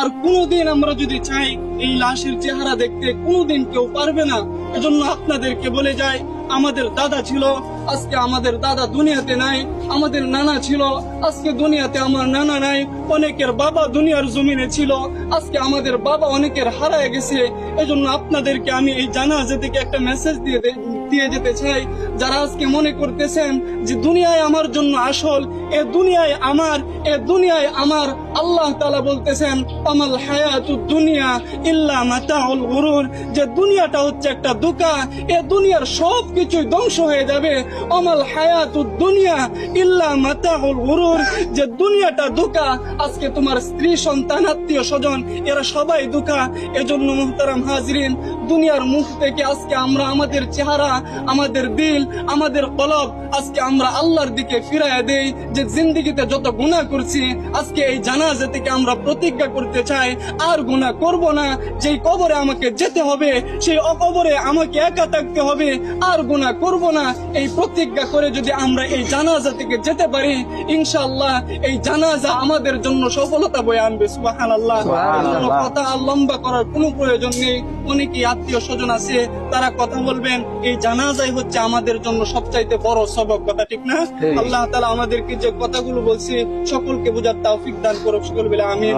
আর কোনোদিন আমরা যদি চাই এই লাশের চেহারা দেখতে কোনোদিন কেউ পারবে না। এজন্য আপনাদেরকে বলে যাই, আমাদের দাদা ছিল, আজকে আমাদের দাদা দুনিয়াতে নাই। আমাদের নানা ছিল, আজকে দুনিয়াতে আমার নানা নাই। অনেকের বাবা দুনিয়ার জমিনে ছিল, আজকে আমাদের বাবা অনেকের হারায় গেছে। এজন্য আপনাদেরকে আমি এই জানাজা থেকে একটা মেসেজ দিয়ে যেতে চাই। যারা আজকে মনে করতেছেন যে দুনিয়ায় আমার জন্য আসল, এ দুনিয়ায় আমার, এ দুনিয়ায় আমার, আল্লাহ তাআলা বলতেছেন আমাল হায়াতুদ দুনিয়া ইল্লা মাতাউল গুরুর, যে দুনিয়াটা হচ্ছে একটা ধোঁকা, এ দুনিয়ার সবকিছুই ধ্বংস হয়ে যাবে। আমাল হায়াতুদ দুনিয়া ইল্লা মাতাউল গুরুর, যে দুনিয়াটা ধোঁকা। আজকে তোমার স্ত্রী, সন্তান, আত্মীয় স্বজন এরা সবাই ধোঁকা। এজন্য মুহতারাম হাজরিন, দুনিয়ার মুখ থেকে আজকে আমরা আমাদের চেহারা, আমাদের দিল, আমাদের কলব আজকে আমরা আল্লাহর দিকে ফিরাইয়া দেই। যে জিন্দেগিতে যত গুনাহ করছি, আজকে এই জানাজা থেকে আমরা প্রতিজ্ঞা করতে চাই আর গুনাহ করব না। যেই কবরে আমাকে যেতে হবে, সেই কবরে আমাকে একা থাকতে হবে, আর গুনাহ করব না। এই প্রতিজ্ঞা করে যদি আমরা এই জানাজা থেকে যেতে পারি, ইনশাআল্লাহ এই জানাজা আমাদের জন্য সফলতা বয়ে আনবে। সুবহানাল্লাহ। কথা আর লম্বা করার কোনো প্রয়োজন নেই। অনেকেই আত্মীয় স্বজন আছে, তারা কথা বলবেন। এই জানাজাই হচ্ছে আমাদের জন্য সবচাইতে বড় সবক, কথা ঠিক না? আল্লাহ তাআলা আমাদেরকে যে কথাগুলো বলছে সকলকে বোঝার তৌফিক দান করুক। সকল বলে আমিন।